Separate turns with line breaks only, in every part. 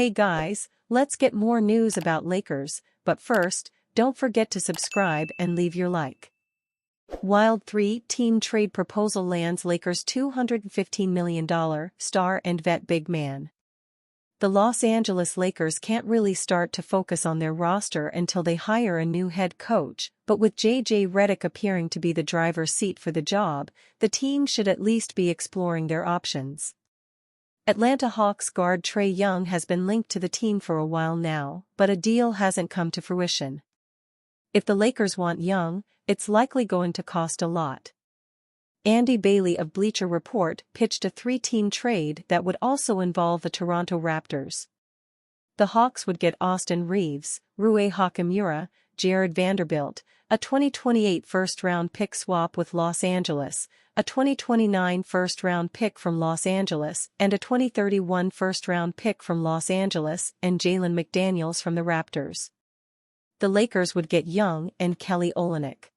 Hey guys, let's get more news about Lakers, but first, don't forget to subscribe and leave your like. Wild 3-team trade proposal lands Lakers $215 million star and vet big man. The Los Angeles Lakers can't really start to focus on their roster until they hire a new head coach, but with J.J. Redick appearing to be the driver's seat for the job, the team should at least be exploring their options. Atlanta Hawks guard Trae Young has been linked to the team for a while now, but a deal hasn't come to fruition. If the Lakers want Young, it's likely going to cost a lot. Andy Bailey of Bleacher Report pitched a 3-team trade that would also involve the Toronto Raptors. The Hawks would get Austin Reeves, Rui Hachimura, Jared Vanderbilt, a 2028 first-round pick swap with Los Angeles, a 2029 first-round pick from Los Angeles, and a 2031 first-round pick from Los Angeles and Jalen McDaniels from the Raptors. The Lakers would get Young and Kelly Olynyk.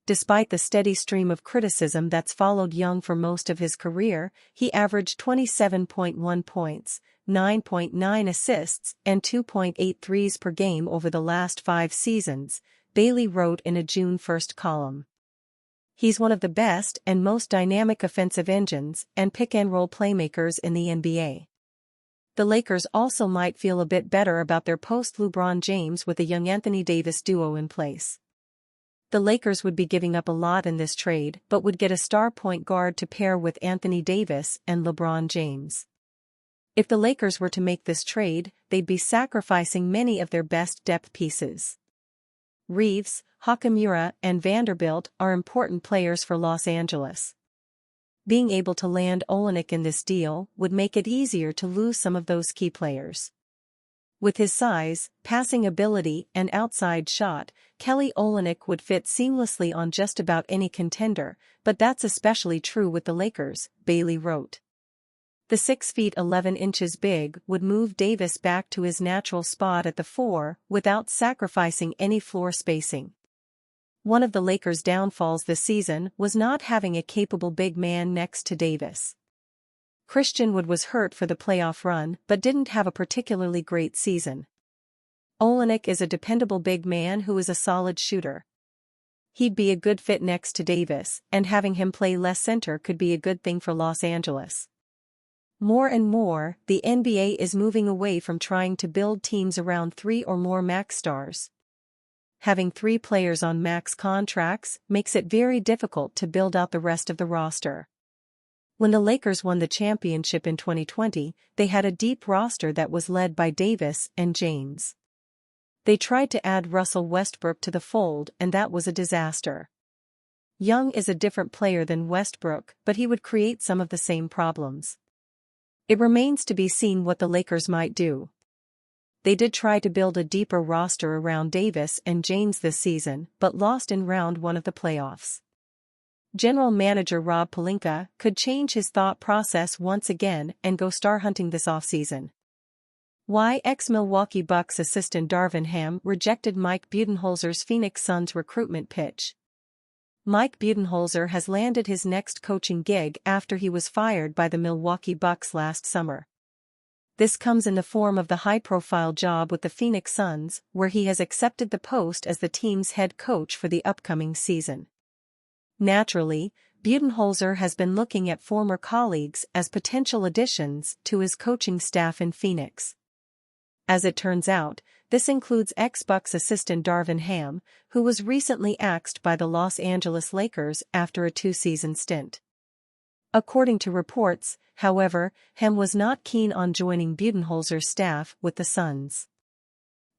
Despite the steady stream of criticism that's followed Young for most of his career, he averaged 27.1 points, 9.9 assists, and 2.8 threes per game over the last 5 seasons, Bailey wrote in a June 1 column. He's one of the best and most dynamic offensive engines and pick-and-roll playmakers in the NBA. The Lakers also might feel a bit better about their post-LeBron James with a young Anthony Davis duo in place. The Lakers would be giving up a lot in this trade but would get a star point guard to pair with Anthony Davis and LeBron James. If the Lakers were to make this trade, they'd be sacrificing many of their best depth pieces. Reeves, Hachimura, and Vanderbilt are important players for Los Angeles. Being able to land Olynyk in this deal would make it easier to lose some of those key players. With his size, passing ability, and outside shot, Kelly Olynyk would fit seamlessly on just about any contender, but that's especially true with the Lakers, Bailey wrote. The 6'11" big would move Davis back to his natural spot at the 4 without sacrificing any floor spacing. One of the Lakers' downfalls this season was not having a capable big man next to Davis. Christian Wood was hurt for the playoff run but didn't have a particularly great season. Olynyk is a dependable big man who is a solid shooter. He'd be a good fit next to Davis, and having him play less center could be a good thing for Los Angeles. More and more, the NBA is moving away from trying to build teams around 3 or more max stars. Having 3 players on max contracts makes it very difficult to build out the rest of the roster. When the Lakers won the championship in 2020, they had a deep roster that was led by Davis and James. They tried to add Russell Westbrook to the fold and that was a disaster. Young is a different player than Westbrook, but he would create some of the same problems. It remains to be seen what the Lakers might do. They did try to build a deeper roster around Davis and James this season, but lost in round 1 of the playoffs. General manager Rob Pelinka could change his thought process once again and go star hunting this offseason. Why ex-Milwaukee Bucks assistant Darvin Ham rejected Mike Budenholzer's Phoenix Suns recruitment pitch. Mike Budenholzer has landed his next coaching gig after he was fired by the Milwaukee Bucks last summer. This comes in the form of the high-profile job with the Phoenix Suns, where he has accepted the post as the team's head coach for the upcoming season. Naturally, Budenholzer has been looking at former colleagues as potential additions to his coaching staff in Phoenix. As it turns out, this includes ex-Bucks assistant Darvin Ham, who was recently axed by the Los Angeles Lakers after a 2-season stint. According to reports, however, Ham was not keen on joining Budenholzer's staff with the Suns.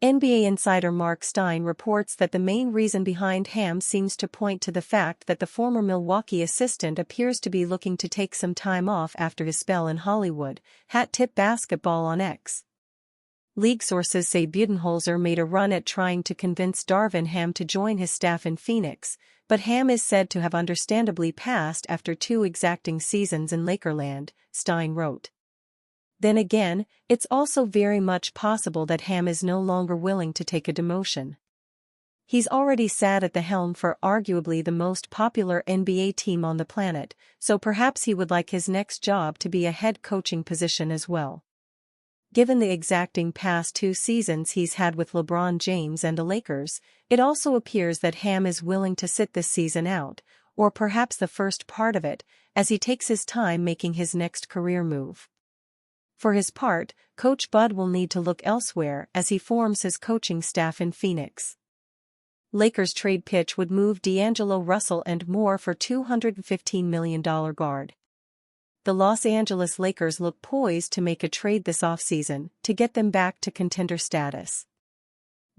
NBA insider Mark Stein reports that the main reason behind Ham seems to point to the fact that the former Milwaukee assistant appears to be looking to take some time off after his spell in Hollywood, Hat Tip Basketball on X. League sources say Budenholzer made a run at trying to convince Darvin Ham to join his staff in Phoenix, but Ham is said to have understandably passed after 2 exacting seasons in Lakerland, Stein wrote. Then again, it's also very much possible that Ham is no longer willing to take a demotion. He's already sat at the helm for arguably the most popular NBA team on the planet, so perhaps he would like his next job to be a head coaching position as well. given the exacting past 2 seasons he's had with LeBron James and the Lakers. It also appears that Ham is willing to sit this season out, or perhaps the first part of it, as he takes his time making his next career move. For his part, Coach Bud will need to look elsewhere as he forms his coaching staff in Phoenix. Lakers trade pitch would move D'Angelo Russell and more for $215 million guard. The Los Angeles Lakers look poised to make a trade this offseason to get them back to contender status.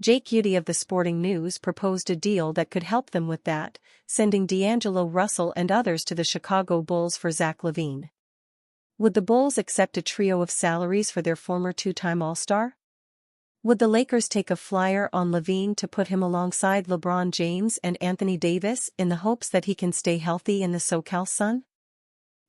Jake Udy of the Sporting News proposed a deal that could help them with that, sending D'Angelo Russell and others to the Chicago Bulls for Zack LaVine. Would the Bulls accept a trio of salaries for their former 2-time All-Star? Would the Lakers take a flyer on LaVine to put him alongside LeBron James and Anthony Davis in the hopes that he can stay healthy in the SoCal sun?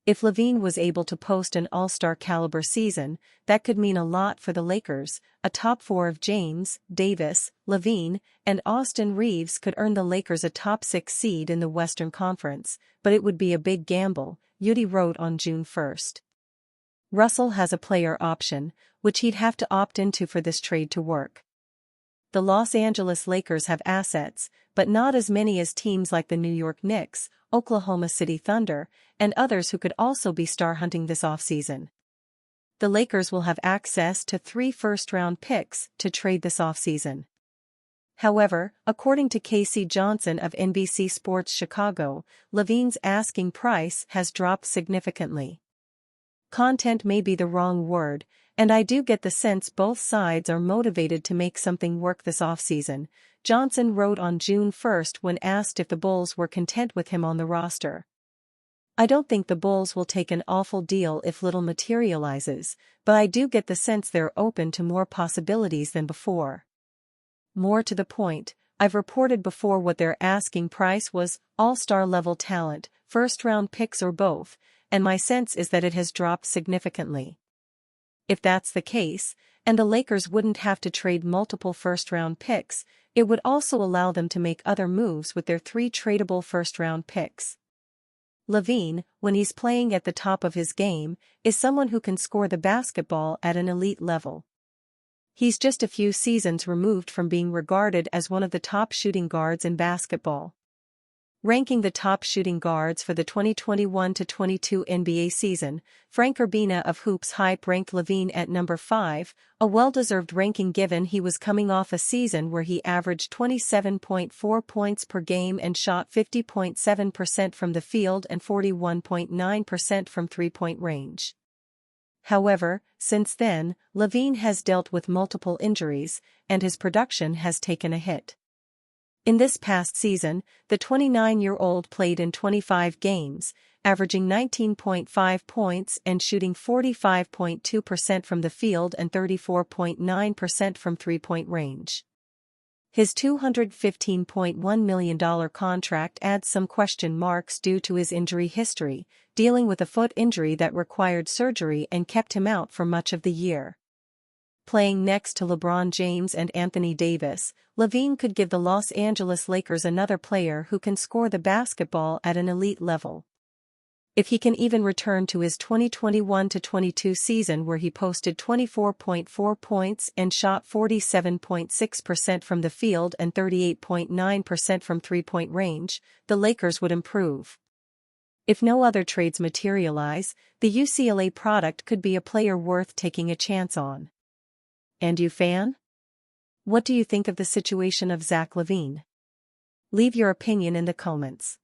If LaVine was able to post an All-Star caliber season, that could mean a lot for the Lakers. A top 4 of James, Davis, LaVine, and Austin Reeves could earn the Lakers a top 6 seed in the Western Conference, but it would be a big gamble, Udy wrote on June 1. Russell has a player option, which he'd have to opt into for this trade to work. The Los Angeles Lakers have assets, but not as many as teams like the New York Knicks, Oklahoma City Thunder, and others who could also be star hunting this offseason. The Lakers will have access to 3 first-round picks to trade this offseason. However, according to Casey Johnson of NBC Sports Chicago, LaVine's asking price has dropped significantly. Content may be the wrong word, and I do get the sense both sides are motivated to make something work this offseason, Johnson wrote on June 1 when asked if the Bulls were content with him on the roster. I don't think the Bulls will take an awful deal if little materializes, but I do get the sense they're open to more possibilities than before. More to the point, I've reported before what their asking price was: all-star level talent, first-round picks or both, and my sense is that it has dropped significantly. If that's the case, and the Lakers wouldn't have to trade multiple first-round picks, it would also allow them to make other moves with their 3 tradable first-round picks. LaVine, when he's playing at the top of his game, is someone who can score the basketball at an elite level. He's just a few seasons removed from being regarded as one of the top shooting guards in basketball. Ranking the top shooting guards for the 2021-22 NBA season, Frank Urbina of Hoops Hype ranked LaVine at number 5, a well-deserved ranking given he was coming off a season where he averaged 27.4 points per game and shot 50.7% from the field and 41.9% from three-point range. However, since then, LaVine has dealt with multiple injuries, and his production has taken a hit. In this past season, the 29-year-old played in 25 games, averaging 19.5 points and shooting 45.2% from the field and 34.9% from three-point range. His $215.1 million contract adds some question marks due to his injury history, dealing with a foot injury that required surgery and kept him out for much of the year. Playing next to LeBron James and Anthony Davis, LaVine could give the Los Angeles Lakers another player who can score the basketball at an elite level. If he can even return to his 2021-22 season where he posted 24.4 points and shot 47.6% from the field and 38.9% from three-point range, the Lakers would improve. If no other trades materialize, the UCLA product could be a player worth taking a chance on. And you, fan? What do you think of the situation of Zack LaVine? Leave your opinion in the comments.